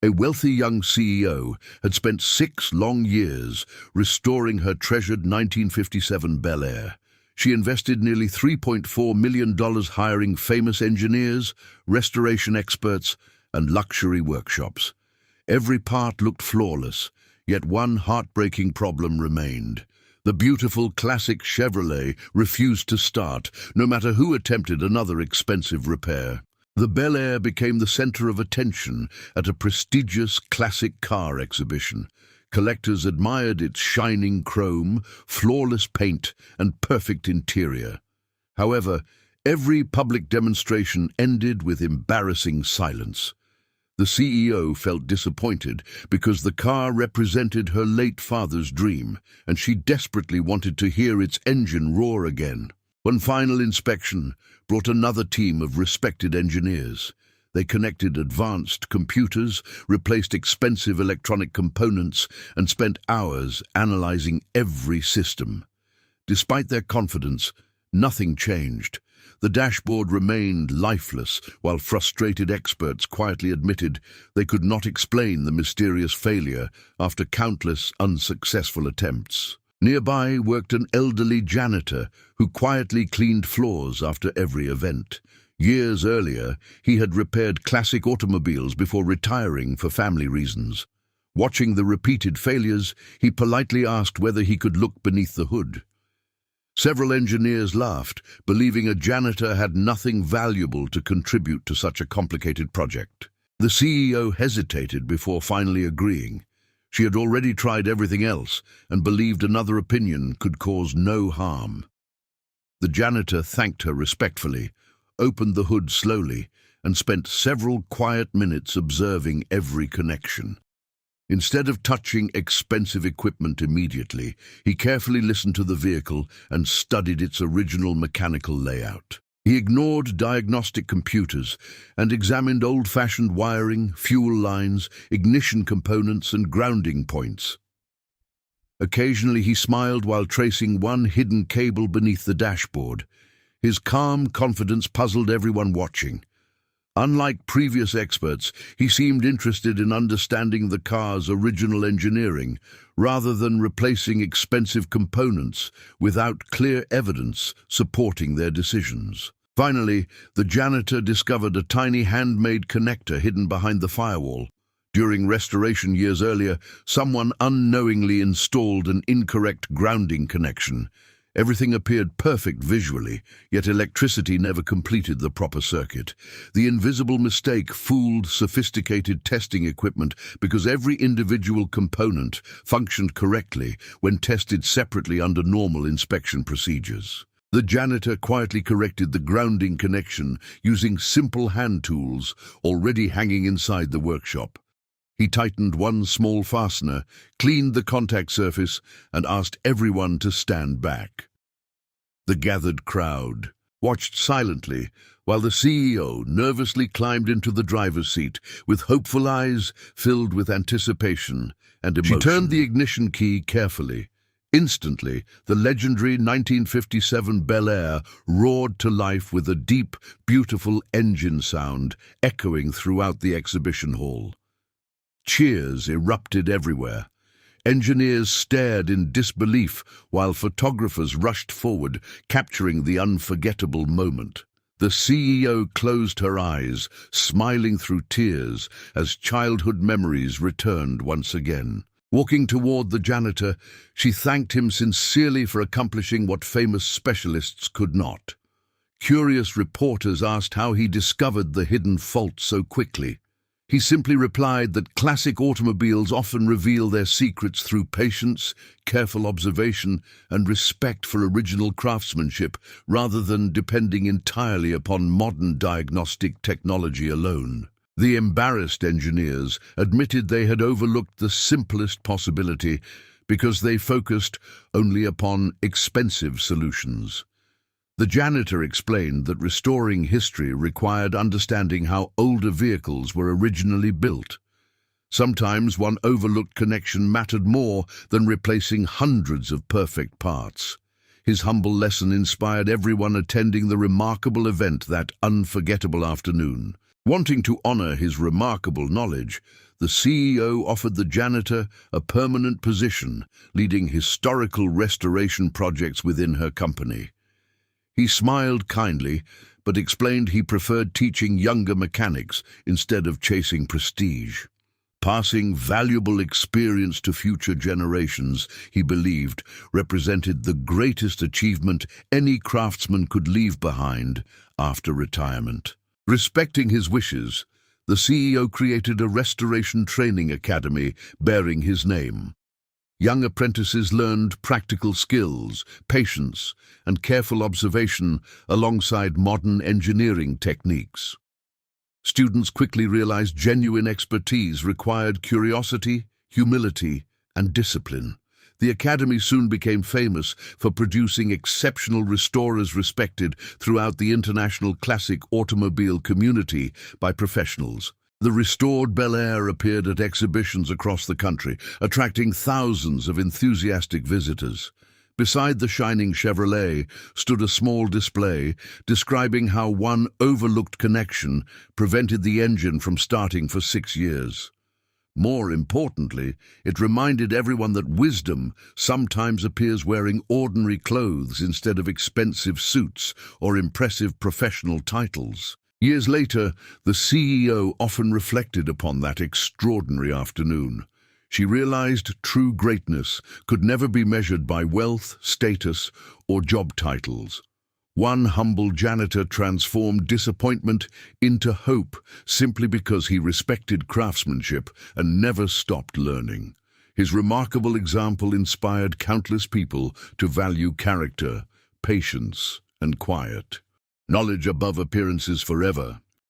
A wealthy young CEO had spent 6 long years restoring her treasured 1957 Bel Air. She invested nearly $3.4 million hiring famous engineers, restoration experts, and luxury workshops. Every part looked flawless, yet one heartbreaking problem remained. The beautiful classic Chevrolet refused to start, no matter who attempted another expensive repair. The Bel Air became the center of attention at a prestigious classic car exhibition. Collectors admired its shining chrome, flawless paint, and perfect interior. However, every public demonstration ended with embarrassing silence. The CEO felt disappointed because the car represented her late father's dream, and she desperately wanted to hear its engine roar again. One final inspection brought another team of respected engineers. They connected advanced computers, replaced expensive electronic components, and spent hours analyzing every system. Despite their confidence, nothing changed. The dashboard remained lifeless, while frustrated experts quietly admitted they could not explain the mysterious failure after countless unsuccessful attempts. Nearby worked an elderly janitor who quietly cleaned floors after every event. Years earlier, he had repaired classic automobiles before retiring for family reasons. Watching the repeated failures, he politely asked whether he could look beneath the hood. Several engineers laughed, believing a janitor had nothing valuable to contribute to such a complicated project. The CEO hesitated before finally agreeing. She had already tried everything else and believed another opinion could cause no harm. The janitor thanked her respectfully, opened the hood slowly, and spent several quiet minutes observing every connection. Instead of touching expensive equipment immediately, he carefully listened to the vehicle and studied its original mechanical layout. He ignored diagnostic computers and examined old-fashioned wiring, fuel lines, ignition components, and grounding points. Occasionally he smiled while tracing one hidden cable beneath the dashboard. His calm confidence puzzled everyone watching. Unlike previous experts, he seemed interested in understanding the car's original engineering, rather than replacing expensive components without clear evidence supporting their decisions. Finally, the janitor discovered a tiny handmade connector hidden behind the firewall. During restoration years earlier, someone unknowingly installed an incorrect grounding connection. Everything appeared perfect visually, yet electricity never completed the proper circuit. The invisible mistake fooled sophisticated testing equipment because every individual component functioned correctly when tested separately under normal inspection procedures. The janitor quietly corrected the grounding connection using simple hand tools already hanging inside the workshop. He tightened one small fastener, cleaned the contact surface, and asked everyone to stand back. The gathered crowd watched silently while the CEO nervously climbed into the driver's seat with hopeful eyes filled with anticipation and emotion. She turned the ignition key carefully. Instantly, the legendary 1957 Bel Air roared to life with a deep, beautiful engine sound echoing throughout the exhibition hall. Cheers erupted everywhere. Engineers stared in disbelief while photographers rushed forward, capturing the unforgettable moment. The CEO closed her eyes, smiling through tears as childhood memories returned once again. Walking toward the janitor, she thanked him sincerely for accomplishing what famous specialists could not. Curious reporters asked how he discovered the hidden fault so quickly. He simply replied that classic automobiles often reveal their secrets through patience, careful observation, and respect for original craftsmanship, rather than depending entirely upon modern diagnostic technology alone. The embarrassed engineers admitted they had overlooked the simplest possibility because they focused only upon expensive solutions. The janitor explained that restoring history required understanding how older vehicles were originally built. Sometimes one overlooked connection mattered more than replacing hundreds of perfect parts. His humble lesson inspired everyone attending the remarkable event that unforgettable afternoon. Wanting to honor his remarkable knowledge, the CEO offered the janitor a permanent position, leading historical restoration projects within her company. He smiled kindly, but explained he preferred teaching younger mechanics instead of chasing prestige. Passing valuable experience to future generations, he believed, represented the greatest achievement any craftsman could leave behind after retirement. Respecting his wishes, the CEO created a restoration training academy bearing his name. Young apprentices learned practical skills, patience, and careful observation alongside modern engineering techniques. Students quickly realized genuine expertise required curiosity, humility, and discipline. The academy soon became famous for producing exceptional restorers respected throughout the international classic automobile community by professionals. The restored Bel Air appeared at exhibitions across the country, attracting thousands of enthusiastic visitors. Beside the shining Chevrolet stood a small display describing how one overlooked connection prevented the engine from starting for 6 years. More importantly, it reminded everyone that wisdom sometimes appears wearing ordinary clothes instead of expensive suits or impressive professional titles. Years later, the CEO often reflected upon that extraordinary afternoon. She realized true greatness could never be measured by wealth, status, or job titles. One humble janitor transformed disappointment into hope simply because he respected craftsmanship and never stopped learning. His remarkable example inspired countless people to value character, patience, and quiet. Knowledge above appearances forever.